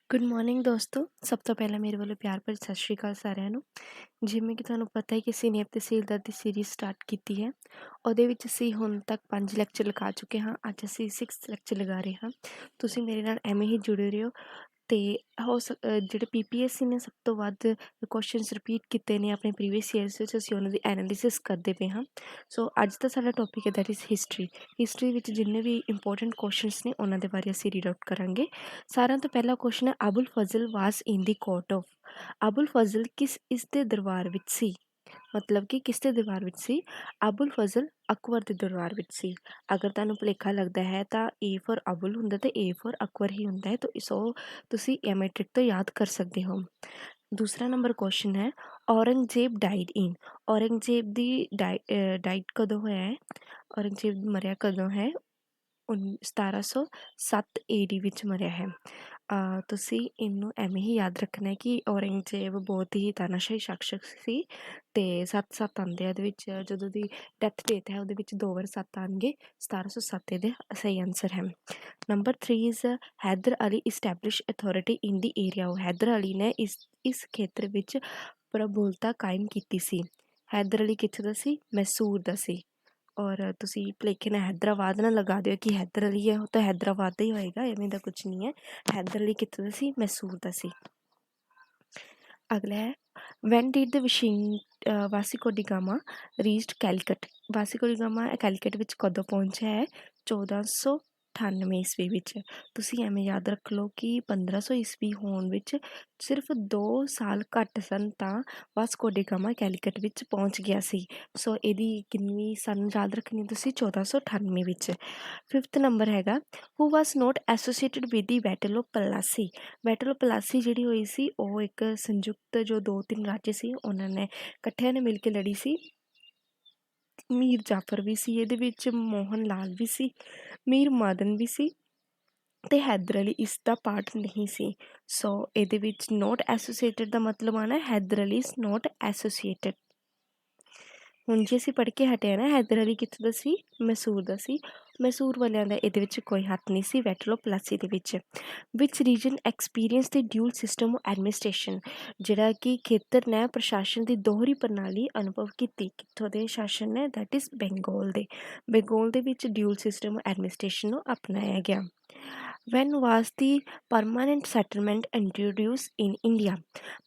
Good morning ਦੋਸਤੋ। ਸਭ ਤੋਂ ਪਹਿਲਾਂ ਮੇਰੇ ਵੱਲੋਂ ਪਿਆਰ ਭਰੀ ਸਤਿ ਸ਼੍ਰੀ ਅਕਾਲ ਸਾਰਿਆਂ ਨੂੰ। ਜਿਵੇਂ ਕਿ ਤੁਹਾਨੂੰ ਪਤਾ ਹੈ ਕਿ ਅਸੀਂ ਨੇਬ ਤਹਿਸੀਲਦਾਰ ਦੀ ਸੀਰੀਜ਼ ਸਟਾਰਟ ਕੀਤੀ ਹੈ। ਉਹਦੇ ਵਿੱਚ ਅਸੀਂ ਹੁਣ ਤੱਕ 5 ਲੈਕਚਰ ਲਗਾ ਚੁੱਕੇ ਹਾਂ। ਅੱਜ ਅਸੀਂ 6th ਲੈਕਚਰ ਲਗਾ ਰਹੇ ਹਾਂ। ਤੁਸੀਂ ਮੇਰੇ ਨਾਲ ਐਵੇਂ ਹੀ ਜੁੜੇ ਰਹੋ ਅਤੇ ਜਿਹੜੇ PPSC ਨੇ ਸਭ ਤੋਂ ਵੱਧ ਕੁਐਸਚਨਸ ਰਿਪੀਟ ਕੀਤੇ ਨੇ ਆਪਣੇ ਪ੍ਰੀਵੀਅਸ ਈਅਰਸ ਵਿੱਚ, ਅਸੀਂ ਉਹਨਾਂ ਦੀ ਐਨਾਲਿਸਿਸ ਕਰਦੇ ਪਏ ਹਾਂ। ਸੋ ਅੱਜ ਦਾ ਸਾਡਾ ਟੋਪਿਕ ਹੈ ਦੈਟ ਇਜ਼ ਹਿਸਟਰੀ। ਹਿਸਟਰੀ ਵਿੱਚ ਜਿੰਨੇ ਵੀ ਇੰਪੋਰਟੈਂਟ ਕੁਐਸਚਨਸ ਨੇ ਉਹਨਾਂ ਦੇ ਬਾਰੇ ਅਸੀਂ ਰੀਡ ਆਊਟ ਕਰਾਂਗੇ। ਸਾਰਿਆਂ ਤੋਂ ਪਹਿਲਾ ਕੁਐਸਚਨ ਹੈ, ਅਬੁਲ ਫਜ਼ਲ ਵਾਸ ਇਨ ਦੀ ਕੋਰਟ ਆਫ। ਅਬੁਲ ਫਜ਼ਲ ਇਸ ਦੇ ਦਰਬਾਰ ਵਿੱਚ ਸੀ? ਮਤਲਬ ਕਿ ਕਿਸ ਦੇ ਦਰਬਾਰ ਵਿੱਚ ਸੀ? ਅਬੁਲ ਫਜ਼ਲ ਅਕਬਰ ਦੇ ਦਰਬਾਰ ਵਿੱਚ ਸੀ। ਅਗਰ ਤੁਹਾਨੂੰ ਭੁਲੇਖਾ ਲੱਗਦਾ ਹੈ ਤਾਂ A ਫॉर ਅਬੁਲ ਹੁੰਦਾ ਅਤੇ A ਫॉर ਅਕਬਰ ਹੀ ਹੁੰਦਾ ਹੈ। ਤਾਂ ਸੋ ਤੁਸੀਂ ਇਹ ਮੈਟ੍ਰਿਕ ਤੋਂ ਯਾਦ ਕਰ ਸਕਦੇ ਹੋ। ਦੂਸਰਾ ਨੰਬਰ ਕੁਐਸਚਨ ਹੈ, ਔਰੰਗਜ਼ੇਬ ਡਾਈਡ ਇਨ। ਔਰੰਗਜ਼ੇਬ ਦੀ ਡਾਈਡ ਕਦੋਂ ਹੋਇਆ ਹੈ? ਔਰੰਗਜ਼ੇਬ ਮਰਿਆ ਕਦੋਂ ਹੈ? 1707 AD ਵਿੱਚ ਮਰਿਆ ਹੈ। ਤੁਸੀਂ ਇਹਨੂੰ ਐਵੇਂ ਹੀ ਯਾਦ ਰੱਖਣਾ ਕਿ ਔਰੰਗਜ਼ੇਬ ਬਹੁਤ ਹੀ ਤਾਨਾਸ਼ਾਹੀ ਸ਼ਖਸ ਸੀ ਅਤੇ 7 ਆਉਂਦੇ ਆ ਉਹਦੇ ਵਿੱਚ। ਜਦੋਂ ਦੀ ਡੈਥ ਡੇਟ ਹੈ ਉਹਦੇ ਵਿੱਚ 2 ਵਾਰ 7 ਆਉਣਗੇ। 1707 ਇਹਦੇ ਸਹੀ ਆਨਸਰ ਹੈ। Number 3 is Haidar Ali establish authority in the area. Haidar Ali ਨੇ ਇਸ ਖੇਤਰ ਵਿੱਚ ਪ੍ਰਭੂਲਤਾ ਕਾਇਮ ਕੀਤੀ ਸੀ। ਹੈਦਰ ਅਲੀ ਕਿੱਥੇ ਦਾ ਸੀ? ਮੈਸੂਰ ਦਾ ਸੀ। ਔਰ ਤੁਸੀਂ ਭੁਲੇਖੇ ਨਾਲ ਹੈਦਰਾਬਾਦ ਨਾ ਲਗਾ ਦਿਓ ਕਿ ਹੈਦਰ ਅਲੀ ਹੈ, ਉਹ ਤਾਂ ਹੈਦਰਾਬਾਦ ਦਾ ਹੀ ਹੋਏਗਾ, ਐਵੇਂ ਦਾ ਕੁਛ ਨਹੀਂ ਹੈ। ਹੈਦਰ ਅਲੀ ਕਿੱਥੋਂ ਦਾ ਸੀ? ਮੈਸੂਰ ਦਾ ਸੀ। ਅਗਲਾ ਹੈ, when did the Vasco da Gama reached Calicut. Vasco da Gama Calicut ਵਿੱਚ ਕਦੋਂ ਪਹੁੰਚਿਆ ਹੈ? 1498 ਈਸਵੀ ਵਿੱਚ। ਤੁਸੀਂ ਐਵੇਂ ਯਾਦ ਰੱਖ ਲਓ ਕਿ 1500 ਈਸਵੀ ਹੋਣ ਵਿੱਚ ਸਿਰਫ 2 ਸਾਲ ਘੱਟ ਸਨ ਤਾਂ ਵਾਸਕੋ ਡੀ ਗਾਮਾ ਕੈਲੀਕਟ ਵਿੱਚ ਪਹੁੰਚ ਗਿਆ ਸੀ। ਸੋ ਇਹਦੀ ਕਿੰਨੀ ਸਨ ਯਾਦ ਰੱਖਣੀ ਤੁਸੀਂ? 1498 ਵਿੱਚ। 5th ਨੰਬਰ ਹੈਗਾ, who was not associated with the battle of Plassey. Battle of Plassey ਜਿਹੜੀ ਹੋਈ ਸੀ ਉਹ ਇੱਕ ਸੰਯੁਕਤ ਜੋ 2-3 ਰਾਜੇ ਸੀ ਉਹਨਾਂ ਨੇ ਇਕੱਠਿਆਂ ਨੇ ਮਿਲ ਕੇ ਲੜੀ ਸੀ। ਮੀਰ ਜਾਫਰ ਵੀ ਸੀ ਇਹਦੇ ਵਿੱਚ, ਮੋਹਨ ਲਾਲ ਵੀ ਸੀ, ਮੀਰ ਮਦਨ ਵੀ ਸੀ ਅਤੇ ਹੈਦਰ ਅਲੀ ਇਸ ਦਾ ਪਾਰਟ ਨਹੀਂ ਸੀ। ਸੋ ਇਹਦੇ ਵਿੱਚ ਨੋਟ ਐਸੋਸੀਏਟਡ ਦਾ ਮਤਲਬ ਆਉਣਾ Hyder Ali is not associated. ਹੁਣ ਜੇ ਅਸੀਂ ਪੜ੍ਹ ਕੇ ਹਟਿਆ ਨਾ, ਹੈਦਰ ਅਲੀ ਕਿੱਥੋਂ ਦਾ ਸੀ? ਮੈਸੂਰ ਦਾ ਸੀ। ਮੈਸੂਰ ਵਾਲਿਆਂ ਦਾ ਇਹਦੇ ਵਿੱਚ ਕੋਈ ਹੱਥ ਨਹੀਂ ਸੀ ਬੈਟਲ ਆਫ ਪਲਾਸੀ ਦੇ ਵਿੱਚ। ਵਿਚ ਰੀਜਨ ਐਕਸਪੀਰੀਅੰਸ ਦੀ ਡਿਊਲ ਸਿਸਟਮ ਐਡਮਿਨਿਸਟ੍ਰੇਸ਼ਨ। ਜਿਹੜਾ ਕਿ ਖੇਤਰ ਨੇ ਪ੍ਰਸ਼ਾਸਨ ਦੀ ਦੋਹਰੀ ਪ੍ਰਣਾਲੀ ਅਨੁਭਵ ਕੀਤੀ। ਕਿੱਥੋਂ ਦੇ ਸ਼ਾਸਨ ਨੇ? ਦੈਟ ਇਜ਼ ਬੰਗਾਲ ਦੇ। ਬੰਗਾਲ ਦੇ ਵਿੱਚ ਡਿਊਲ ਸਿਸਟਮ ਐਡਮਿਨਿਸਟ੍ਰੇਸ਼ਨ ਨੂੰ ਅਪਣਾਇਆ ਗਿਆ। Van was the permanent settlement introduce in India.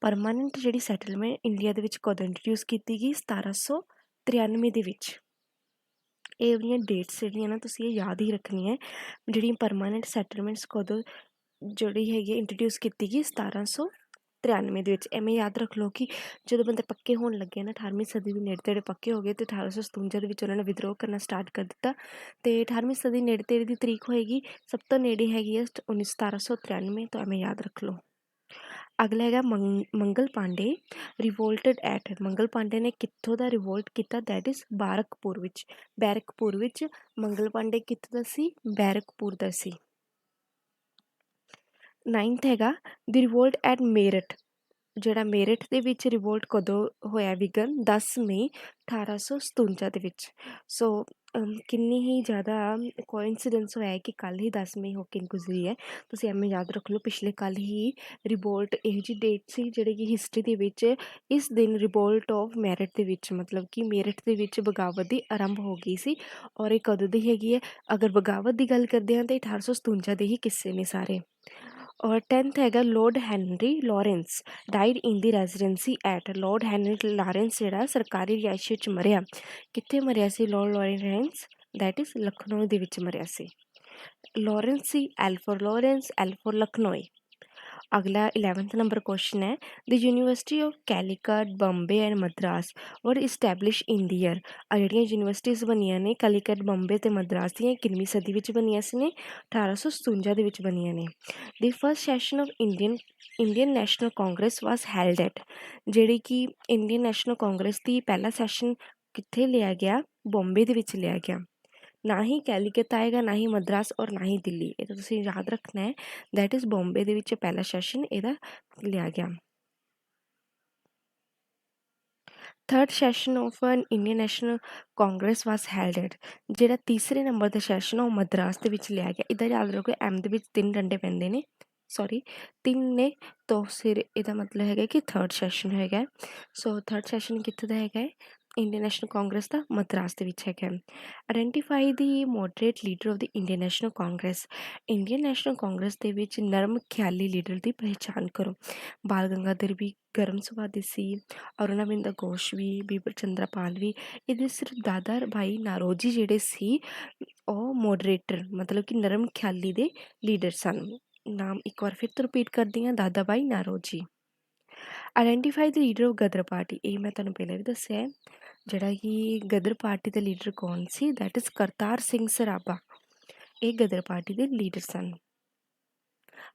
Permanent ਜਿਹੜੀ ਸੈਟਲਮੈਂਟ ਇੰਡੀਆ ਦੇ ਵਿੱਚ ਕਦੋਂ ਇੰਟਰੋਡਿਊਸ ਕੀਤੀ ਗਈ? 1793 ਦੇ ਵਿੱਚ। ਇਹ ਵਾਲੀਆਂ ਡੇਟਸ ਜਿਹੜੀਆਂ ਨਾ ਤੁਸੀਂ ਇਹ ਯਾਦ ਹੀ ਰੱਖਣੀਆਂ। ਜਿਹੜੀਆਂ ਪਰਮਾਨੈਂਟ ਸੈਟਲਮੈਂਟਸ ਕਦੋਂ ਜਿਹੜੀ ਹੈਗੀ ਇੰਟਰੋਡਿਊਸ ਕੀਤੀ ਗਈ? 1793 ਦੇ ਵਿੱਚ। ਐਵੇਂ ਯਾਦ ਰੱਖ ਲਓ ਕਿ ਜਦੋਂ ਬੰਦੇ ਪੱਕੇ ਹੋਣ ਲੱਗੇ ਨਾ, 18ਵੀਂ ਸਦੀ ਦੇ ਨੇੜੇ ਤੇੜੇ ਪੱਕੇ ਹੋ ਗਏ ਅਤੇ 1857 ਦੇ ਵਿੱਚ ਉਹਨਾਂ ਨੇ ਵਿਦਰੋਹ ਕਰਨਾ ਸਟਾਰਟ ਕਰ ਦਿੱਤਾ। ਅਤੇ 18ਵੀਂ ਸਦੀ ਨੇੜੇ ਤੇੜੇ ਦੀ ਤਰੀਕ ਹੋਏਗੀ, ਸਭ ਤੋਂ ਨੇੜੇ ਹੈਗੀ ਹੈ 1793 ਤੋਂ। ਐਵੇਂ ਯਾਦ ਰੱਖ ਲਓ। ਅਗਲਾ ਹੈਗਾ ਮੰਗਲ ਪਾਂਡੇ ਰਿਵੋਲਟਡ ਐਟ। ਮੰਗਲ ਪਾਂਡੇ ਨੇ ਕਿੱਥੋਂ ਦਾ ਰਿਵੋਲਟ ਕੀਤਾ? ਦੈਟ ਇਜ਼ ਬਾਰਕਪੁਰ ਵਿੱਚ। ਬੈਰਕਪੁਰ ਵਿੱਚ ਮੰਗਲ ਪਾਂਡੇ ਕਿੱਥੋਂ ਦਾ ਸੀ? ਬੈਰਕਪੁਰ ਦਾ ਸੀ। 9th ਹੈਗਾ, ਦੀ ਰਿਵੋਲਟ ਐਟ ਮੇਰਠ। ਜਿਹੜਾ ਮੇਰਠ ਦੇ ਵਿੱਚ ਰਿਵੋਲਟ ਕਦੋਂ ਹੋਇਆ ਵਿਗਨ? 10 ਮਈ 1857 ਦੇ ਵਿੱਚ। ਸੋ ਕਿੰਨੀ ਹੀ ਜ਼ਿਆਦਾ ਕੋਇੰਸੀਡੈਂਸ ਹੋਇਆ ਹੈ ਕਿ ਕੱਲ੍ਹ ਹੀ 10 ਮਈ ਹੋ ਕੇ ਗੁਜ਼ਰੀ ਹੈ। ਤੁਸੀਂ ਐਵੇਂ ਯਾਦ ਰੱਖ ਲਓ ਪਿਛਲੇ ਕੱਲ੍ਹ ਹੀ ਰਿਵੋਲਟ ਇਹੋ ਜਿਹੀ ਡੇਟ ਸੀ ਜਿਹੜੀ ਕਿ ਹਿਸਟਰੀ ਦੇ ਵਿੱਚ ਇਸ ਦਿਨ ਰਿਵੋਲਟ ਆਫ ਮੇਰਠ ਦੇ ਵਿੱਚ, ਮਤਲਬ ਕਿ ਮੇਰਠ ਦੇ ਵਿੱਚ ਬਗਾਵਤ ਦੀ ਆਰੰਭ ਹੋ ਗਈ ਸੀ। ਔਰ ਇਹ ਕਦੋਂ ਦੀ ਹੈਗੀ ਹੈ? ਅਗਰ ਬਗਾਵਤ ਦੀ ਗੱਲ ਕਰਦੇ ਹਾਂ ਤਾਂ 1857 ਦੇ ਹੀ ਕਿੱਸੇ ਨੇ ਸਾਰੇ। ਔਰ 10th ਹੈਗਾ, lord Henry Lawrence died in the residency at. Lord Henry Lawrence ਜਿਹੜਾ ਸਰਕਾਰੀ ਰਿਹਾਇਸ਼ ਵਿੱਚ ਮਰਿਆ। ਕਿੱਥੇ ਮਰਿਆ ਸੀ lord Lawrence? That is Lucknow ਦੇ ਵਿੱਚ ਮਰਿਆ ਸੀ। ਲਾਰੈਂਸ ਸੀ, L for Lawrence, L for Lucknow. ਅਗਲਾ 11th ਨੰਬਰ ਕੁਐਸਚਨ ਹੈ, the university of Calicut, Bombay and Madras were establish in the year. ਆ ਜਿਹੜੀਆਂ ਯੂਨੀਵਰਸਿਟੀਜ਼ ਬਣੀਆਂ ਨੇ ਕੈਲੀਕਟ, ਬੰਬੇ ਅਤੇ ਮਦਰਾਸ ਦੀਆਂ, ਕਿੰਨਵੀਂ ਸਦੀ ਵਿੱਚ ਬਣੀਆਂ ਸੀ ਨੇ? 1857 ਦੇ ਵਿੱਚ ਬਣੀਆਂ ਨੇ। ਦੀ first session of Indian national Congress was held at. ਜਿਹੜੀ ਕਿ ਇੰਡੀਅਨ ਨੈਸ਼ਨਲ ਕਾਂਗਰਸ ਦੀ ਪਹਿਲਾ ਸੈਸ਼ਨ ਕਿੱਥੇ ਲਿਆ ਗਿਆ? ਬੰਬੇ ਦੇ ਵਿੱਚ ਲਿਆ ਗਿਆ। ਨਾ ਹੀ ਕੈਲੀਕਟ ਆਏਗਾ, ਨਾ ਹੀ ਮਦਰਾਸ ਔਰ ਨਾ ਹੀ ਦਿੱਲੀ। ਇਹ ਤਾਂ ਤੁਸੀਂ ਯਾਦ ਰੱਖਣਾ ਹੈ। ਦੈਟ ਇਜ਼ ਬੰਬੇ ਦੇ ਵਿੱਚ ਪਹਿਲਾ ਸੈਸ਼ਨ ਇਹਦਾ ਲਿਆ ਗਿਆ। Third session of Indian national Congress was held at. ਜਿਹੜਾ ਤੀਸਰੇ ਨੰਬਰ ਦਾ ਸੈਸ਼ਨ ਉਹ ਮਦਰਾਸ ਦੇ ਵਿੱਚ ਲਿਆ ਗਿਆ। ਇੱਦਾਂ ਯਾਦ ਰੱਖੋ, ਐਮ ਦੇ ਵਿੱਚ 3 ਡੰਡੇ ਪੈਂਦੇ ਨੇ। ਸੋਰੀ 3 ਨੇ, ਤਾਂ ਫਿਰ ਇਹਦਾ ਮਤਲਬ ਹੈਗਾ ਕਿ ਥਰਡ ਸੈਸ਼ਨ ਹੈਗਾ। ਸੋ ਥਰਡ ਸੈਸ਼ਨ ਕਿੱਥੇ ਦਾ ਹੈਗਾ ਹੈ? ਇੰਡੀਅਨ ਨੈਸ਼ਨਲ ਕਾਂਗਰਸ ਦਾ ਮਦਰਾਸ ਦੇ ਵਿੱਚ ਹੈਗਾ। Identify the moderate leader of the Indian national Congress. Indian national Congress ਦੇ ਵਿੱਚ ਨਰਮ ਖਿਆਲੀ ਲੀਡਰ ਦੀ ਪਹਿਚਾਣ ਕਰੋ। ਬਾਲ ਗੰਗਾਧਰ ਵੀ ਗਰਮ ਸੁਭਾਅ ਦੇ ਸੀ, ਅਰੁਣਾਬਿੰਦ ਘੋਸ਼ ਵੀ, ਬਿਪਿਨ ਚੰਦਰ ਪਾਲ ਵੀ। ਇਹਦੇ ਸਿਰਫ ਦਾਦਾ ਭਾਈ ਨਾਰੋਜੀ ਜਿਹੜੇ ਸੀ ਉਹ ਮੋਡਰੇਟਰ ਮਤਲਬ ਕਿ ਨਰਮ ਖਿਆਲੀ ਦੇ ਲੀਡਰ ਸਨ। ਨਾਮ ਇੱਕ ਵਾਰ ਫਿਰ ਤੋਂ ਰਿਪੀਟ ਕਰਦੀ ਹਾਂ, Dadabhai Naoroji. Identify the leader of Ghadar party, ਇਹ ਮੈਂ ਤੁਹਾਨੂੰ ਪਹਿਲਾਂ ਵੀ ਦੱਸਿਆ ਜਿਹੜਾ ਕਿ ਗਦਰ ਪਾਰਟੀ ਦਾ ਲੀਡਰ ਕੌਣ ਸੀ, ਦੈਟ ਇਜ਼ ਕਰਤਾਰ ਸਿੰਘ ਸਰਾਭਾ। ਇਹ ਗਦਰ ਪਾਰਟੀ ਦੇ ਲੀਡਰ ਸਨ।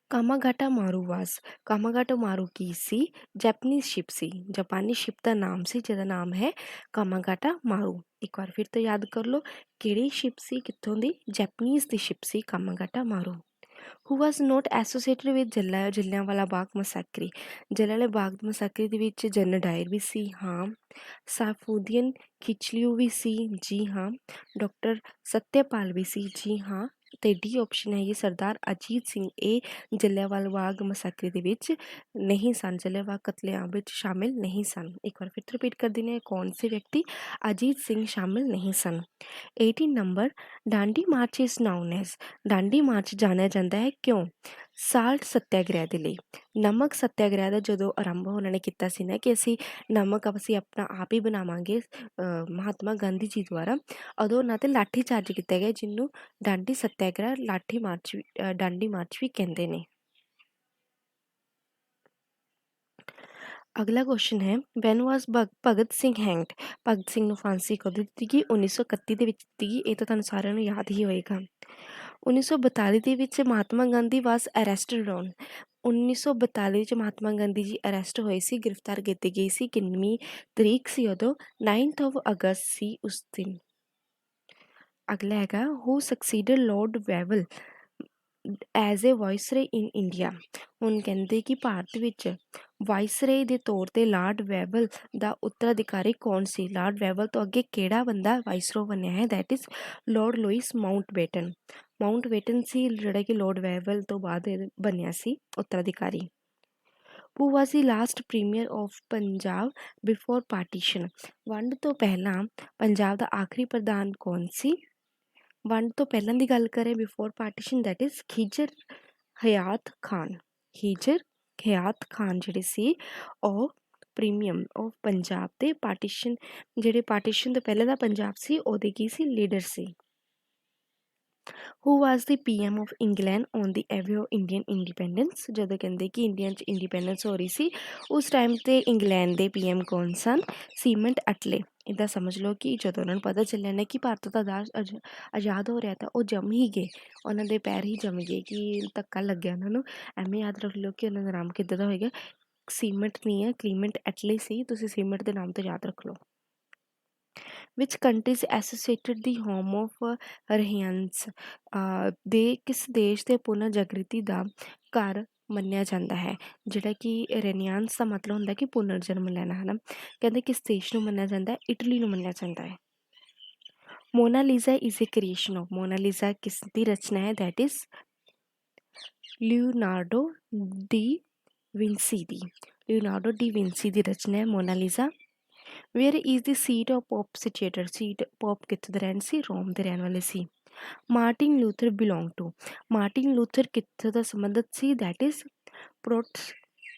ਕਾਮਾਗਾਟਾ ਮਾਰੂਵਾਸ, ਕਾਮਾਗਾਟਾ ਮਾਰੂ ਕੀ ਸੀ? ਜੈਪਨੀਜ਼ ਸ਼ਿਪ ਸੀ, ਜਾਪਾਨੀ ਸ਼ਿਪ ਦਾ ਨਾਮ ਸੀ ਜਿਹਦਾ ਨਾਮ ਹੈ ਕਾਮਾਗਾਟਾ ਮਾਰੂ। ਇੱਕ ਵਾਰ ਫਿਰ ਤੋਂ ਯਾਦ ਕਰ ਲਓ ਕਿਹੜੀ ਸ਼ਿਪ ਸੀ, ਕਿੱਥੋਂ ਦੀ? ਜੈਪਨੀਜ਼ ਦੀ ਸ਼ਿਪ ਸੀ ਕਾਮਾਗਾਟਾ ਮਾਰੂ। ਹੂ ਵਾਜ਼ note associated with Jallianwala Bagh ਮਸਾਕਰੀ, Jallianwala Bagh ਮਸਾਕਰੀ ਦੇ ਵਿੱਚ ਜਨਰਲ ਡਾਇਰ ਵੀ ਸੀ, ਹਾਂ। ਸਾਫੂਦੀਨ ਖਿਚਲੀਓ ਵੀ ਸੀ, ਜੀ ਹਾਂ। ਡਾਕਟਰ ਸਤਿਆਪਾਲ ਵੀ ਸੀ, ਜੀ ਹਾਂ। ਅਤੇ ਡੀ ਆਪਸ਼ਨ ਹੈ ਸਰਦਾਰ ਅਜੀਤ ਸਿੰਘ, ਇਹ ਜਲਿਆਂਵਾਲਾ ਬਾਗ ਮਸਾਕਰੀ ਦੇ ਵਿੱਚ ਨਹੀਂ ਸਨ, ਜਲਿਆਂਵਾਲਾ ਕਤਲੇਆਮ ਵਿੱਚ ਸ਼ਾਮਿਲ ਨਹੀਂ ਸਨ। ਇੱਕ ਵਾਰ ਫਿਰ ਰਿਪੀਟ ਕਰ ਦਿੰਦੇ ਹਾਂ, ਕੌਣ ਸੇ ਵਿਅਕਤੀ? ਅਜੀਤ ਸਿੰਘ ਸ਼ਾਮਿਲ ਨਹੀਂ ਸਨ। 18 number Dandi March is known as, Dandi March ਜਾਣਿਆ ਜਾਂਦਾ ਹੈ ਕਿਉਂ? ਸਾਲਟ ਸੱਤਿਆਗ੍ਰਹਿ ਦੇ ਲਈ। ਨਮਕ ਸੱਤਿਆਗ੍ਰਹਿ ਦਾ ਜਦੋਂ ਆਰੰਭ ਉਹਨਾਂ ਨੇ ਕੀਤਾ ਸੀ ਨਾ ਕਿ ਅਸੀਂ ਨਮਕ ਅਸੀਂ ਆਪਣਾ ਆਪ ਹੀ ਬਣਾਵਾਂਗੇ ਮਹਾਤਮਾ ਗਾਂਧੀ ਜੀ ਦੁਆਰਾ, ਉਦੋਂ ਉਹਨਾਂ 'ਤੇ ਲਾਠੀ ਚਾਰਜ ਕੀਤਾ ਗਿਆ ਜਿਹਨੂੰ ਡਾਂਡੀ ਸੱਤਿਆਗ੍ਰਹਿ ਲਾਠੀ ਮਾਰਚ ਡਾਂਡੀ ਮਾਰਚ ਵੀ ਕਹਿੰਦੇ ਨੇ। ਅਗਲਾ ਕੁਐਸਚਨ ਹੈ ਵੈਨ ਵਾਜ਼ ਭਗਤ ਸਿੰਘ ਹੈਂਗਡ, ਭਗਤ ਸਿੰਘ ਨੂੰ ਫਾਂਸੀ ਕਦੋਂ ਦਿੱਤੀ ਗਈ? 1931 ਦੇ ਵਿੱਚ ਦਿੱਤੀ ਗਈ, ਇਹ ਤਾਂ ਤੁਹਾਨੂੰ ਸਾਰਿਆਂ ਨੂੰ ਯਾਦ ਹੀ ਹੋਏਗਾ। 1942 ਦੇ ਵਿੱਚ ਮਹਾਤਮਾ ਗਾਂਧੀ ਵਾਸ ਅਰੈਸਟਡ ਔਨ, 1942 ਵਿੱਚ ਮਹਾਤਮਾ ਗਾਂਧੀ ਜੀ ਅਰੈਸਟ ਹੋਏ ਸੀ, ਗ੍ਰਿਫਤਾਰ ਕੀਤੀ ਗਈ ਸੀ। ਕਿੰਨਵੀਂ ਤਰੀਕ ਸੀ ਉਦੋਂ? 9 ਅਗਸਤ ਸੀ ਉਸ ਦਿਨ। ਅਗਲਾ ਹੈਗਾ who succeeded lord Wavell as a viceroy in India. ਹੁਣ ਕਹਿੰਦੇ ਕਿ ਭਾਰਤ ਵਿੱਚ ਵਾਇਸਰੇ ਦੇ ਤੌਰ 'ਤੇ ਲਾਰਡ ਵੈਵਲ ਦਾ ਉੱਤਰਾਧਿਕਾਰੀ ਕੌਣ ਸੀ? ਲਾਰਡ ਵੈਵਲ ਤੋਂ ਅੱਗੇ ਕਿਹੜਾ ਬੰਦਾ ਵਾਇਸਰੋ ਬਣਿਆ ਹੈ? That is lord Louis Mountbatten. Mountbatten ਸੀ ਜਿਹੜਾ ਕਿ ਲਾਰਡ ਵੈਵਲ ਤੋਂ ਬਾਅਦ ਬਣਿਆ ਸੀ ਉੱਤਰਾਧਿਕਾਰੀ। Who was the last premier of Punjab before partition, ਵੰਡ ਤੋਂ ਪਹਿਲਾਂ ਪੰਜਾਬ ਦਾ ਆਖਰੀ ਪ੍ਰਧਾਨ ਕੌਣ ਸੀ? ਵੰਡ ਤੋਂ ਪਹਿਲਾਂ ਦੀ ਗੱਲ ਕरें before partition, that is Khizr ਹਯਾਤ ਖਾਨ। ਖਿਜਰ ਹਯਾਤ ਖਾਨ ਜਿਹੜੇ ਸੀ ਉਹ ਪ੍ਰੀਮੀਅਮ ਆਫ ਪੰਜਾਬ ਦੇ ਪਾਰਟੀਸ਼ਨ, ਜਿਹੜੇ ਪਾਰਟੀਸ਼ਨ ਤੋਂ ਪਹਿਲਾਂ ਦਾ ਪੰਜਾਬ ਸੀ ਉਹਦੇ ਕੀ ਸੀ? Leader C. Who was the PM of England on ਦੀ ਐਵੇ ਆਫ ਇੰਡੀਅਨ ਇੰਡੀਪੈਂਡੈਂਸ, ਜਦੋਂ ਕਹਿੰਦੇ ਕਿ ਇੰਡੀਆ 'ਚ ਇੰਡੀਪੈਂਡੈਂਸ ਹੋ ਰਹੀ ਸੀ ਉਸ ਟਾਈਮ 'ਤੇ ਇੰਗਲੈਂਡ ਦੇ PM ਕੌਣ ਸਨ? ਸੀਮੈਂਟ ਅਟਲੇ। ਇੱਦਾਂ ਸਮਝ ਲਓ ਕਿ ਜਦੋਂ ਉਹਨਾਂ ਨੂੰ ਪਤਾ ਚੱਲਿਆ ਨਾ ਕਿ ਭਾਰਤ ਦਾ ਦੇਸ਼ ਆਜ਼ਾਦ ਹੋ ਰਿਹਾ ਤਾਂ ਉਹ ਜੰਮ ਹੀ ਗਏ, ਉਹਨਾਂ ਦੇ ਪੈਰ ਹੀ ਜੰਮ ਗਏ ਕਿ ਧੱਕਾ ਲੱਗਿਆ ਉਹਨਾਂ ਨੂੰ। ਐਵੇਂ ਯਾਦ ਰੱਖ ਲਓ ਕਿ ਉਹਨਾਂ ਦਾ ਨਾਮ ਕਿੱਦਾਂ ਦਾ ਹੋਏਗਾ? ਸੀਮੈਂਟ ਨਹੀਂ ਹੈ, ਕਲੀਮੈਂਟ ਐਟਲੇ ਸੀ, ਤੁਸੀਂ ਸੀਮੈਂਟ ਦੇ ਨਾਮ ਤੋਂ ਯਾਦ ਰੱਖ ਲਓ। ਵਿਚ countries associated the home of ਰਹੀਅੰਸ, ਦੇ ਕਿਸ ਦੇਸ਼ ਦੇ ਪੁਨਰ ਜਾਗ੍ਰਿਤੀ ਦਾ ਘਰ ਮੰਨਿਆ ਜਾਂਦਾ ਹੈ? ਜਿਹੜਾ ਕਿ ਰੇਨੀਆਂਸ ਦਾ ਮਤਲਬ ਹੁੰਦਾ ਕਿ ਪੁਨਰ ਜਨਮ ਲੈਣਾ ਹੈ ਨਾ। ਕਹਿੰਦੇ ਕਿਸ ਦੇਸ਼ ਨੂੰ ਮੰਨਿਆ ਜਾਂਦਾ ਹੈ? ਇਟਲੀ ਨੂੰ ਮੰਨਿਆ ਜਾਂਦਾ ਹੈ। Mona Lisa is a creation of, Mona Lisa ਕਿਸ ਦੀ ਰਚਨਾ ਹੈ? That is Leonardo da Vinci ਦੀ, ਲਿਓਨਾਰਡੋ ਡੀ ਵਿੰਸੀ ਦੀ ਰਚਨਾ ਹੈ Mona Lisa. Where is the seat of pope situated, seat pope ਕਿੱਥੋਂ ਦੇ ਰਹਿਣ ਸੀ? ਰੋਮ ਦੇ ਰਹਿਣ ਵਾਲੇ ਸੀ। Martin Luther belong to, Martin Luther ਕਿੱਥੋਂ ਦਾ ਸੰਬੰਧਿਤ ਸੀ? ਦੈਟ ਇਜ਼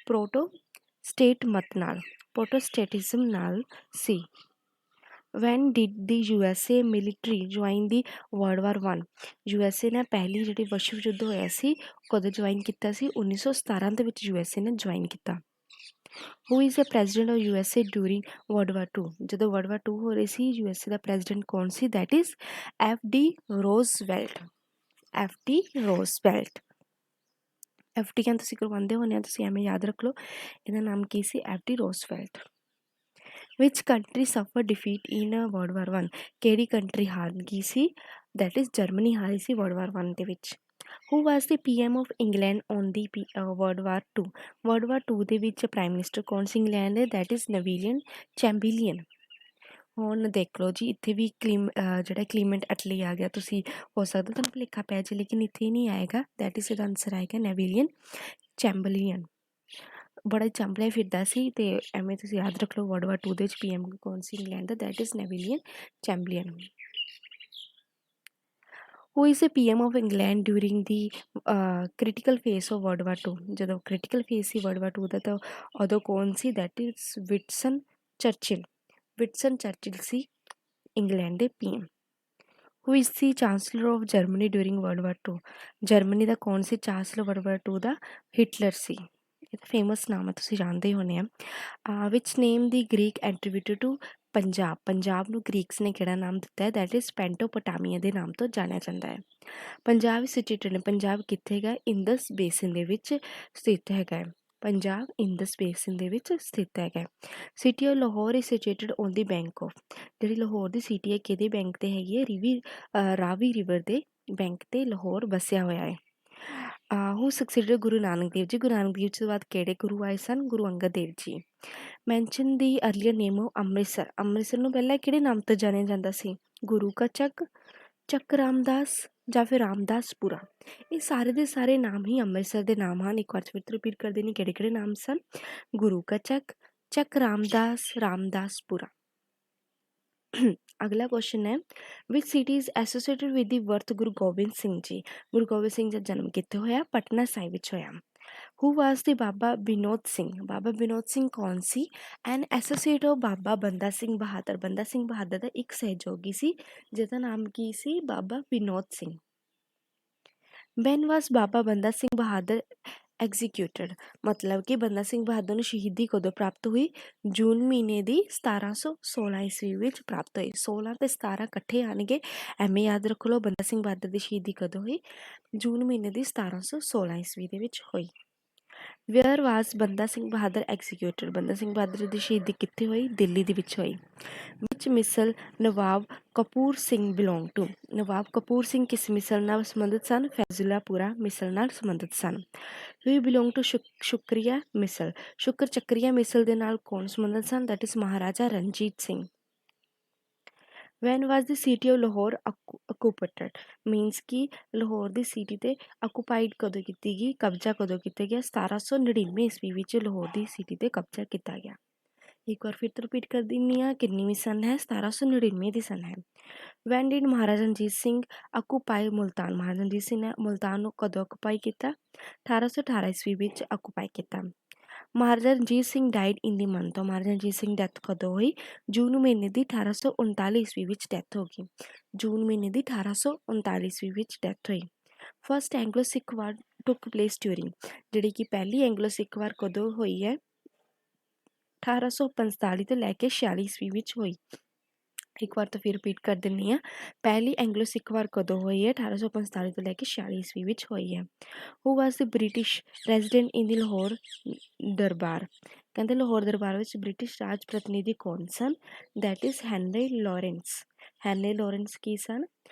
ਪ੍ਰੋਟੋਸਟੇਟ ਮਤ ਨਾਲ, ਪ੍ਰੋਟੋਸਟੇਟਿਜ਼ਮ ਨਾਲ ਸੀ। Van did the USA military join the world war 1, USA ਨੇ ਪਹਿਲੀ ਜਿਹੜੀ ਵਿਸ਼ਵ ਯੁੱਧ ਹੋਇਆ ਸੀ ਕਦੋਂ ਜੁਆਇਨ ਕੀਤਾ ਸੀ? 1917 ਦੇ ਵਿੱਚ USA ਨੇ ਜੁਆਇਨ ਕੀਤਾ। Who is the president of USA during world war 2, ਜਦੋਂ ਵਰਲਡ ਵਾਰ 2 ਹੋ ਰਹੀ ਸੀ USA ਦਾ ਪ੍ਰੈਜ਼ੀਡੈਂਟ ਕੌਣ ਸੀ? That is FD Roosevelt, FD Roosevelt. FD ਤੁਸੀਂ ਕਰਵਾਉਂਦੇ ਹੋਣੇ ਆ, ਤੁਸੀਂ ਐਵੇਂ ਯਾਦ ਰੱਖ ਲਓ ਇਹਦਾ ਨਾਮ ਕੀ ਸੀ? FD ਰੋਜ਼ਵੈਲਟ। ਵਿਚ ਕੰਟਰੀ ਸਫਰ ਡਿਫੀਟ ਇਨ ਵਰਲਡ ਵਾਰ 1, ਕਿਹੜੀ ਕੰਟਰੀ ਹਾਰ ਗਈ ਸੀ? ਦੈਟ ਇਜ਼ ਜਰਮਨੀ ਹਾਰੀ ਸੀ ਵਰਲਡ ਵਾਰ 1 ਦੇ ਵਿੱਚ। Who was the PM of England on the world war 2, world war 2 ਦੇ ਵਿੱਚ ਪ੍ਰਾਈਮ ਮਿਨਿਸਟਰ ਕੌਣ ਸੀ ਇੰਗਲੈਂਡ ਦੇ? That is Neville Chamberlain. ਹੁਣ ਦੇਖ ਲਓ ਜੀ, ਇੱਥੇ ਵੀ ਜਿਹੜਾ ਕਲੀਮੈਂਟ ਐਟਲੀ ਆ ਗਿਆ, ਤੁਸੀਂ ਹੋ ਸਕਦਾ ਤੁਹਾਨੂੰ ਭੁਲੇਖਾ ਪੈ ਜੇ, ਲੇਕਿਨ ਇੱਥੇ ਨਹੀਂ ਆਏਗਾ। ਦੈਟ ਇਜ਼ ਇਹਦਾ ਆਨਸਰ ਆਏਗਾ ਨੈਵੀਲੀਅਨ ਚੈਂਬਰਲੀਅਨ। ਬੜਾ ਚੰਬਲਿਆ ਫਿਰਦਾ ਸੀ, ਅਤੇ ਐਵੇਂ ਤੁਸੀਂ ਯਾਦ ਰੱਖ ਲਓ ਵਰਲਡ ਵਾਰ 2 ਦੇ ਵਿੱਚ PM ਕੌਣ ਸੀ ਇੰਗਲੈਂਡ ਦਾ, that is Neville Chamberlain. Who is the PM of England during the critical phase of world war 2। ਜਦੋਂ ਕ੍ਰਿਟੀਕਲ ਫੇਸ ਸੀ ਵਰਲਡ ਵਾਰ 2 ਦਾ, ਤਾਂ ਉਦੋਂ ਕੌਣ ਸੀ? That is Winston Churchill. Winston Churchill ਸੀ ਇੰਗਲੈਂਡ ਦੇ PM। Who is the chancellor of Germany during world war 2। Germany ਦਾ ਕੌਣ ਸੀ ਚਾਂਸਲਰ ਵਰਲਡ ਵਾਰ 2 ਦਾ? ਹਿਟਲਰ ਸੀ। ਇਹ ਤਾਂ ਫੇਮਸ ਨਾਮ ਹੈ, ਤੁਸੀਂ ਜਾਣਦੇ ਹੋਣੇ ਆ। ਵਿਚ ਨੇਮ ਦੀ ਗ੍ਰੀਕ ਐਂਟਰੀਬਿਊਟਡ ਟੂ ਪੰਜਾਬ। ਪੰਜਾਬ ਨੂੰ ਗ੍ਰੀਕਸ ਨੇ ਕਿਹੜਾ ਨਾਮ ਦਿੱਤਾ ਹੈ? ਦੈਟ ਇਜ਼ ਪੈਂਟੋਪੋਟਾਮੀਆ ਦੇ ਨਾਮ ਤੋਂ ਜਾਣਿਆ ਜਾਂਦਾ ਹੈ। ਪੰਜਾਬ ਸਿਚੁਏਟਡ ਹੈ। ਪੰਜਾਬ ਕਿੱਥੇ ਹੈਗਾ? ਇੰਦਸ ਬੇਸਿਨ ਦੇ ਵਿੱਚ ਸਥਿਤ ਹੈਗਾ ਹੈ। ਪੰਜਾਬ ਇੰਦਸ ਬੇਸਿਨ ਦੇ ਵਿੱਚ ਸਥਿਤ ਹੈਗਾ। City of Lahore is situated on the bank of. ਜਿਹੜੀ ਲਾਹੌਰ ਦੀ ਸਿਟੀ ਹੈ ਕਿਹਦੇ ਬੈਂਕ 'ਤੇ ਹੈਗੀ ਹੈ? ਰਾਵੀ ਰਿਵਰ ਦੇ ਬੈਂਕ 'ਤੇ ਲਾਹੌਰ ਵਸਿਆ ਹੋਇਆ ਹੈ। ਹੂ ਸਕਸੀਡਡ ਗੁਰੂ ਨਾਨਕ ਦੇਵ ਜੀ। ਗੁਰੂ ਨਾਨਕ ਦੇਵ ਜੀ ਤੋਂ ਬਾਅਦ ਕਿਹੜੇ ਗੁਰੂ ਆਏ ਸਨ? Guru Angad Dev ji. Mention the earlier name of Amritsar. Amritsar ਨੂੰ ਪਹਿਲਾਂ ਕਿਹੜੇ ਨਾਮ ਤੋਂ ਜਾਣਿਆ ਜਾਂਦਾ ਸੀ? ਗੁਰੂ ਕਾ ਚੱਕ, ਚੱਕ ਰਾਮਦਾਸ, ਜਾਂ ਫਿਰ ਰਾਮਦਾਸਪੁਰਾ। ਇਹ ਸਾਰੇ ਦੇ ਸਾਰੇ ਨਾਮ ਹੀ ਅੰਮ੍ਰਿਤਸਰ ਦੇ ਨਾਮ ਹਨ। ਇੱਕ ਵਾਰ ਫਿਰ ਰਿਪੀਟ ਕਰ ਦੇਣੀ ਕਿਹੜੇ ਕਿਹੜੇ ਨਾਮ ਸਨ? ਗੁਰੂ ਕਾ ਚੱਕ, ਚੱਕ ਰਾਮਦਾਸ, ਰਾਮਦਾਸਪੁਰਾ। ਅਗਲਾ ਕੁਐਸਚਨ ਹੈ, which city is associated with the birth Guru Gobind Singh ji. Guru Gobind Singh ਦਾ ਜਨਮ ਕਿੱਥੇ ਹੋਇਆ? ਪਟਨਾ ਸਾਹਿਬ ਵਿੱਚ ਹੋਇਆ। ਹੂ ਵਾਸ ਦੀ ਬਾਬਾ ਵਿਨੋਦ ਸਿੰਘ। ਬਾਬਾ ਵਿਨੋਦ ਸਿੰਘ ਕੌਣ ਸੀ? ਐਨ ਐਸੋਸੀਏਟ ਆਫ ਬਾਬਾ ਬੰਦਾ ਸਿੰਘ ਬਹਾਦਰ। ਬੰਦਾ ਸਿੰਘ ਬਹਾਦਰ ਦਾ ਇੱਕ ਸਹਿਯੋਗੀ ਸੀ, ਜਿਹਦਾ ਨਾਮ ਕੀ ਸੀ? ਬਾਬਾ ਵਿਨੋਦ ਸਿੰਘ। ਵੈਨ ਵਾਸ ਬਾਬਾ ਬੰਦਾ ਸਿੰਘ ਬਹਾਦਰ ਐਗਜ਼ੀਕਿਊਟਡ। ਮਤਲਬ ਕਿ ਬੰਦਾ ਸਿੰਘ ਬਹਾਦਰ ਨੂੰ ਸ਼ਹੀਦੀ ਕਦੋਂ ਪ੍ਰਾਪਤ ਹੋਈ? ਜੂਨ ਮਹੀਨੇ ਦੀ 1716 ਈਸਵੀ ਵਿੱਚ ਪ੍ਰਾਪਤ ਹੋਈ। 16 ਅਤੇ 17 ਇਕੱਠੇ ਆਣਗੇ, ਐਵੇਂ ਯਾਦ ਰੱਖ ਲਓ। ਬੰਦਾ ਸਿੰਘ ਬਹਾਦਰ ਦੀ ਸ਼ਹੀਦੀ ਕਦੋਂ ਹੋਈ? ਜੂਨ ਮਹੀਨੇ ਦੀ 1716 ਈਸਵੀ ਦੇ ਵਿੱਚ ਹੋਈ। ਵੇਅਰ ਵਾਸ ਬੰਦਾ ਸਿੰਘ ਬਹਾਦਰ ਐਗਜ਼ੀਕਿਊਟਡ। ਬੰਦਾ ਸਿੰਘ ਬਹਾਦਰ ਦੀ ਸ਼ਹੀਦੀ ਕਿੱਥੇ ਹੋਈ? ਦਿੱਲੀ ਦੇ ਵਿੱਚ ਹੋਈ। ਵਿਚ ਮਿਸਲ ਨਵਾਬ ਕਪੂਰ ਸਿੰਘ ਬਿਲੋਂਗ ਟੂ। ਨਵਾਬ ਕਪੂਰ ਸਿੰਘ ਕਿਸ ਮਿਸਲ ਨਾਲ ਸੰਬੰਧਿਤ ਸਨ? ਫੈਜ਼ੁਲਾਪੁਰਾ ਮਿਸਲ ਨਾਲ ਸੰਬੰਧਿਤ ਸਨ। ਵੀ ਬਿਲੋਂਗ ਟੂ ਸ਼ੁਕਰੀਆ ਮਿਸਲ। ਸ਼ੁਕਰ ਚੱਕਰੀਆ ਮਿਸਲ ਦੇ ਨਾਲ ਕੌਣ ਸੰਬੰਧਿਤ ਸਨ? That is Maharaja Ranjit Singh. When was the city of Lahore occupied. Means ਕਿ ਲਾਹੌਰ ਦੀ ਸਿਟੀ 'ਤੇ ਆਕੂਪਾਈਡ ਕਦੋਂ ਕੀਤੀ ਗਈ? ਕਬਜ਼ਾ ਕਦੋਂ ਕੀਤਾ ਗਿਆ? 1799 ਈਸਵੀ ਵਿੱਚ ਲਾਹੌਰ ਦੀ ਸਿਟੀ 'ਤੇ ਕਬਜ਼ਾ ਕੀਤਾ ਗਿਆ। ਇੱਕ ਵਾਰ ਫਿਰ ਤੋਂ ਰਿਪੀਟ ਕਰ ਦਿੰਦੀ ਹਾਂ, ਕਿੰਨੀਵੀਂ ਸਨ ਹੈ? 1799 ਦੀ ਸਨ ਹੈ। When did Maharaja Ranjit Singh occupy Multan. Maharaja Ranjit Singh ਨੇ ਮੁਲਤਾਨ ਨੂੰ ਕਦੋਂ ਆਕੂਪਾਈ ਕੀਤਾ? 1818 ਈਸਵੀ ਵਿੱਚ ਆਕੂਪਾਈ ਕੀਤਾ। Maharaja Ranjit Singh died in the month. Maharaja Ranjit Singh death ਕਦੋਂ ਹੋਈ? ਜੂਨ ਮਹੀਨੇ ਦੀ 1839 ਈਸਵੀ ਵਿੱਚ ਡੈਥ ਹੋ ਗਈ। ਜੂਨ ਮਹੀਨੇ ਦੀ 1839 ਈਸਵੀ ਵਿੱਚ ਡੈਥ ਹੋਈ। ਫਸਟ ਐਂਗਲੋ ਸਿੱਖ ਵਾਰ ਟੁੱਕ ਪਲੇਸ ਡਿਊਰਿੰਗ। ਜਿਹੜੀ ਕਿ ਪਹਿਲੀ ਐਂਗਲੋ ਸਿੱਖ ਵਾਰ ਕਦੋਂ ਹੋਈ ਹੈ? 1845 ਤੋਂ ਲੈ ਕੇ 46 ਈਸਵੀ ਵਿੱਚ ਹੋਈ। ਇੱਕ ਵਾਰ ਤਾਂ ਫਿਰ ਰਿਪੀਟ ਕਰ ਦਿੰਦੀ ਹਾਂ, ਪਹਿਲੀ ਐਂਗਲੋ ਸਿੱਖ ਵਾਰ ਕਦੋਂ ਹੋਈ ਹੈ? 1845 ਤੋਂ ਲੈ ਕੇ 46 ਈਸਵੀ ਵਿੱਚ ਹੋਈ ਹੈ। Who was the British resident in the Lahore Darbar. ਕਹਿੰਦੇ ਲਾਹੌਰ ਦਰਬਾਰ ਵਿੱਚ ਬ੍ਰਿਟਿਸ਼ ਰਾਜ ਪ੍ਰਤੀਨਿਧੀ ਕੌਣ ਸਨ? That is Henry Lawrence. Henry Lawrence ਕੀ ਸਨ?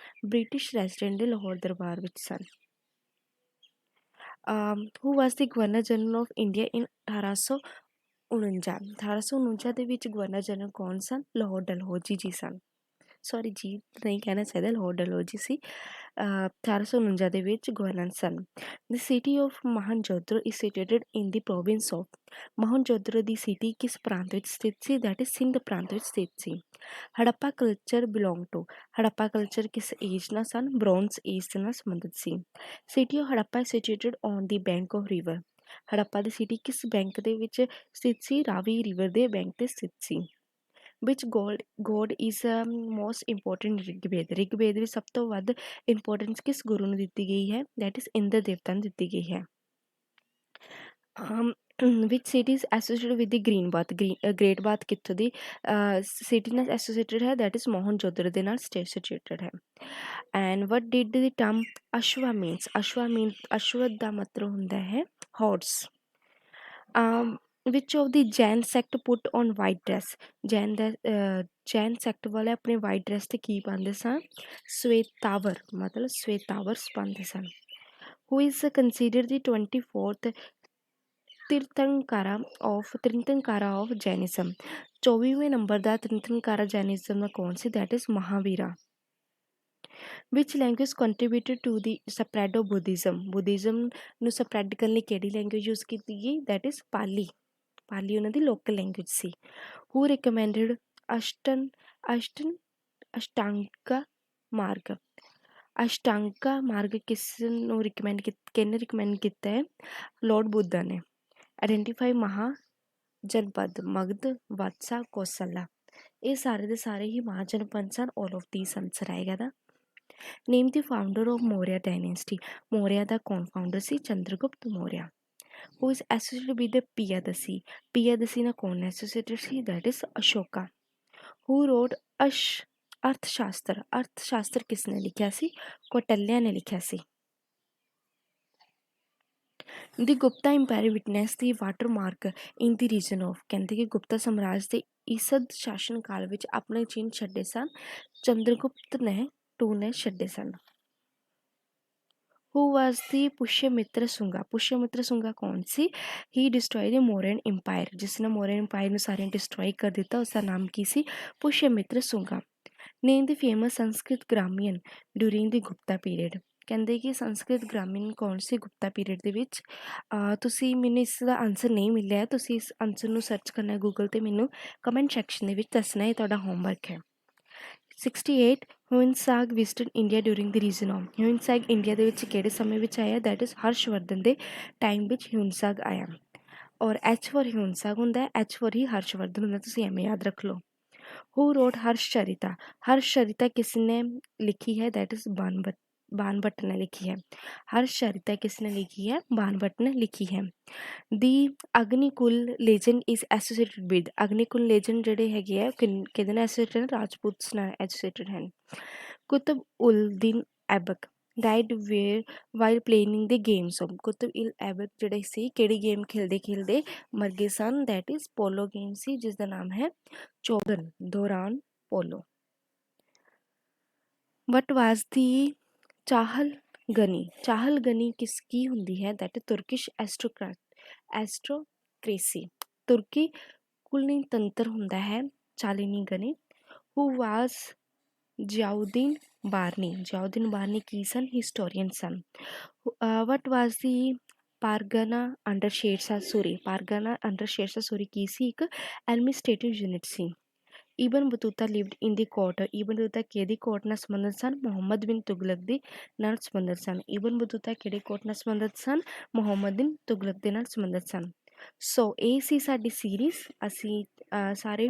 ਬ੍ਰਿਟਿਸ਼ ਰੈਜ਼ੀਡੈਂਟ ਦੇ ਲਾਹੌਰ ਦਰਬਾਰ ਵਿੱਚ ਸਨ। Who was the governor general of India in 1849 ਦੇ ਵਿੱਚ ਗਵਰਨਰ ਜਨਰਲ ਕੌਣ ਸਨ? ਲਾਹੌਰ ਡਲਹੌਜੀ ਜੀ ਸਨ। ਸੌਰੀ ਜੀ ਨਹੀਂ ਕਹਿਣਾ ਚਾਹੀਦਾ, ਲਾਹੌਰ ਡਲਹੌਜੀ ਸੀ। 1849 ਦੇ ਵਿੱਚ ਗਵਰਨਰ ਸਨ। The city of Mohenjodaro is situated in the province of. Mohenjodaro ਦੀ ਸਿਟੀ ਕਿਸ ਪ੍ਰਾਂਤ ਵਿੱਚ ਸਥਿਤ ਸੀ? ਦੈਟ ਇਜ਼ ਸਿੰਧ ਪ੍ਰਾਂਤ ਵਿੱਚ ਸਥਿਤ ਸੀ। Harappa culture belong to. Harappa culture ਕਿਸ ਏਜ ਨਾਲ ਸਨ? ਬ੍ਰੌਂਜ਼ ਏਜ ਦੇ ਨਾਲ ਸੰਬੰਧਿਤ ਸੀ। City of Harappa is situated on the bank of river. Harappa ਦੀ ਸਿਟੀ ਕਿਸ ਬੈਂਕ ਦੇ ਵਿੱਚ ਸਥਿਤ ਸੀ? ਰਾਵੀ ਰਿਵਰ ਦੇ ਬੈਂਕ 'ਤੇ ਸਥਿਤ ਸੀ। Which god is most important Rigveda. Rigveda ਵਿੱਚ ਸਭ ਤੋਂ ਵੱਧ ਇੰਪੋਰਟੈਂਸ ਕਿਸ ਗੁਰੂ ਨੂੰ ਦਿੱਤੀ ਗਈ ਹੈ? ਦੈਟ ਇਜ਼ ਇੰਦਰ ਦੇਵਤਾ ਨੂੰ ਦਿੱਤੀ ਗਈ ਹੈ। Which city is associated with the green bath. Great bath ਕਿੱਥੋਂ ਦੀ ਸਿਟੀ ਨਾਲ ਐਸੋਸੀਏਟਡ ਹੈ? ਦੈਟ ਇਜ਼ ਮੋਹਨਜੋਦੜੋ ਦੇ ਨਾਲ ਸਿਚੁਏਟਡ ਹੈ। And what did the term ਅਸ਼ਵਾ means. ਅਸ਼ਵ ਦਾ ਮਤਲਬ ਹੁੰਦਾ ਹੈ horse. Which of the Jain sect put on white dress. Jain sect ਵਾਲੇ ਆਪਣੇ ਵਾਈਟ ਡਰੈਸ 'ਤੇ ਕੀ ਪਾਉਂਦੇ ਸਨ? ਸਵੇਤਾਵਰ, ਮਤਲਬ ਸਵੇਤਾਵਰਸ ਪਾਉਂਦੇ ਸਨ। Who is considered the 24th Tirthankara of Jainism. 24वें नंबर ਦਾ ਤਿੰਨਤਨਕਾਰਾ ਜੈਨਿਜ਼ਮ ਦਾ ਕੌਣ ਸੀ? That is Mahavira. Which language contributed to the spread of Buddhism. Buddhism ਨੂੰ ਸਪਰੈਡ ਕਰਨ ਲਈ ਕਿਹੜੀ ਲੈਂਗੁਏਜ ਯੂਜ਼ ਕੀਤੀ ਗਈ? ਦੈਟ ਇਜ਼ ਪਾਲੀ। ਪਾਲੀ ਉਹਨਾਂ ਦੀ ਲੋਕਲ ਲੈਂਗੁਏਜ ਸੀ। ਹੂ ਰਿਕਮੈਂਡਡ ਅਸ਼ਟਾਂਗਾ ਮਾਰਗ। ਅਸ਼ਟਾਂਗਾ ਮਾਰਗ ਕਿਸ ਨੂੰ ਕਿਹਨੇ ਰਿਕਮੈਂਡ ਕੀਤਾ ਹੈ? ਲਾਰਡ ਬੁੱਧਾ ਨੇ। ਆਇਡੈਂਟੀਫਾਈ ਮਹਾ ਜਨਪਦ ਮਗਧ, ਵਾਤਸਾ, ਕੌਸਲਾ। ਇਹ ਸਾਰੇ ਦੇ ਸਾਰੇ ਹੀ ਮਹਾਜਨਪਦ ਸਨ। ਆਲ ਆਫ ਦੀਸ ਆਨਸਰ ਆਏਗਾ ਦਾ। Name the founder of Maurya dynasty. Maurya ਦਾ ਕੌਣ ਫਾਊਂਡਰ ਸੀ? Chandragupta Maurya. Who is associated with Piyadasi. Piyadasi ਨਾਲ ਕੌਣ ਐਸੋਸੀਏਟਡ ਸੀ? That is Ashoka. Who wrote Arthashastra. ਅਰਥ ਸ਼ਾਸਤਰ ਕਿਸ ਨੇ ਲਿਖਿਆ ਸੀ? ਕੌਟਲਿਆ ਨੇ ਲਿਖਿਆ ਸੀ। ਦੀ Gupta empire witness the water mark in the region of. ਕਹਿੰਦੇ ਕਿ ਗੁਪਤਾ ਸਮਰਾਜ ਦੇ ਈਸਦ ਸ਼ਾਸਨ ਕਾਲ ਵਿੱਚ ਆਪਣੇ ਚਿੰਨ੍ਹ ਛੱਡੇ ਸਨ। ਚੰਦਰਗੁਪਤ ਨੇ 2 ਨੇ ਛੱਡੇ ਸਨ। ਹੂ ਵਾਜ਼ ਦੀ ਪੁਸ਼ਯਮਿੱਤਰ ਸੁੰਗਾ। ਪੁਸ਼ਯਮਿੱਤਰ ਸੁੰਗਾ ਕੌਣ ਸੀ? ਹੀ ਡਿਸਟਰੋਏ ਦੀ ਮੌਰੀਅਨ ਇੰਪਾਇਰ। ਜਿਸ ਨੇ ਮੌਰੀਅਨ ਇੰਪਾਇਰ ਨੂੰ ਸਾਰਿਆਂ ਡਿਸਟਰੋਏ ਕਰ ਦਿੱਤਾ, ਉਸਦਾ ਨਾਮ ਕੀ ਸੀ? Pushyamitra Sunga. Name the famous Sanskrit grammarian during the Gupta period. ਕਹਿੰਦੇ ਕਿ ਸੰਸਕ੍ਰਿਤ ਗ੍ਰਾਮੀਅਨ ਕੌਣ ਸੀ ਗੁਪਤਾ ਪੀਰੀਅਡ ਦੇ ਵਿੱਚ? ਤੁਸੀਂ ਮੈਨੂੰ ਇਸ ਦਾ ਆਨਸਰ ਨਹੀਂ ਮਿਲਿਆ, ਤੁਸੀਂ ਇਸ ਆਨਸਰ ਨੂੰ ਸਰਚ ਕਰਨਾ ਗੂਗਲ 'ਤੇ, ਮੈਨੂੰ ਕਮੈਂਟ ਸੈਕਸ਼ਨ ਦੇ ਵਿੱਚ ਦੱਸਣਾ। ਇਹ ਤੁਹਾਡਾ ਹੋਮਵਰਕ ਹੈ। 68 Hiuen Tsang visited India during the region of. Hiuen Tsang India ਦੇ ਵਿੱਚ ਕਿਹੜੇ ਸਮੇਂ ਵਿੱਚ ਆਇਆ? ਦੈਟ ਇਜ਼ ਹਰਸ਼ਵਰਧਨ ਦੇ ਟਾਈਮ ਵਿੱਚ ਹਿਊਨ-ਸਾਂਗ ਆਇਆ। ਔਰ ਐਚ ਫॉर ਹਿਊਨ-ਸਾਂਗ ਹੁੰਦਾ, ਐਚ ਫॉर ਹੀ ਹਰਸ਼ਵਰਧਨ ਹੁੰਦਾ, ਤੁਸੀਂ ਐਵੇਂ ਯਾਦ ਰੱਖ ਲਓ। ਹੂ ਰੋਡ ਹਰਸ਼ਚਰਿਤਾ। ਹਰਸ਼ਚਰਿਤਾ ਕਿਸ ਨੇ ਲਿਖੀ ਹੈ? ਦੈਟ ਇਜ਼ ਬਾਣਭੱਟ ਨੇ ਲਿਖੀ ਹੈ। ਹਰਸ਼ਚਰਿਤਾ ਕਿਸ ਨੇ ਲਿਖੀ ਹੈ? ਬਾਣਭੱਟ ਨੇ ਲਿਖੀ ਹੈ। The Agnikula legend is associated with. Agnikula legend ਜਿਹੜੇ ਹੈਗੇ ਆ ਕਿਹਦੇ ਨਾਲ ਐਸੋਸੀਏਟਡ ਹਨ? ਰਾਜਪੂਤਸ ਨਾਲ ਐਸੋਸੀਏਟਡ ਹਨ। ਕੁਤਬ ਉਲ ਦਿਨ ਐਬਕ ਡਾਈਡ ਵਾਈਲ ਪਲੇਇੰਗ ਦੇ ਗੇਮਸ ਆਫ। ਕੁਤਬ ਉਲ ਐਬਕ ਜਿਹੜੇ ਸੀ ਕਿਹੜੀ ਗੇਮ ਖੇਲਦੇ ਖੇਲਦੇ ਮਰ ਗਏ ਸਨ? ਦੈਟ ਇਜ਼ ਪੋਲੋ ਗੇਮ ਸੀ, ਜਿਸ ਦਾ ਨਾਮ ਹੈ ਚੋਗਨ ਦੌਰਾਨ ਪੋਲੋ। ਵਟ ਵਾਜ਼ ਦੀ ਚਾਹਲਗਨੀ। ਚਾਹਲਗਨੀ ਕੀ ਹੁੰਦੀ ਹੈ? That Turkish aristocracy. ਤੁਰਕੀ ਕੁਲੀਨ ਤੰਤਰ ਹੁੰਦਾ ਹੈ Chahalgani. Who was Ziauddin Barani. Ziauddin Barani ਕੀ ਸਨ? ਹਿਸਟੋਰੀਅਨ ਸਨ। What was the pargana under Sher Shah Suri. Pargana under Sher Shah Suri ਕੀ ਸੀ? ਇੱਕ ਐਡਮਿਨਿਸਟ੍ਰੇਟਿਵ ਯੂਨਿਟ ਸੀ। Ibn Battuta lived in the court. Ibn Battuta ਕਿਹਦੀ ਕੋਰਟ ਨਾਲ ਸੰਬੰਧਿਤ ਸਨ? ਮੁਹੰਮਦ ਬਿਨ ਤੁਗਲਕ ਦੀ ਨਾਲ ਸੰਬੰਧਿਤ ਸਨ। ਇਬਨ ਬਤੂਤਾ ਕਿਹੜੇ ਕੋਰਟ ਨਾਲ ਸੰਬੰਧਿਤ ਸਨ? ਮੁਹੰਮਦ ਬਿਨ ਤੁਗਲਕ ਦੇ ਨਾਲ ਸੰਬੰਧਿਤ ਸਨ। ਸੋ ਇਹ ਸੀ ਸਾਡੀ ਸੀਰੀਜ਼। ਅਸੀਂ ਸਾਰੇ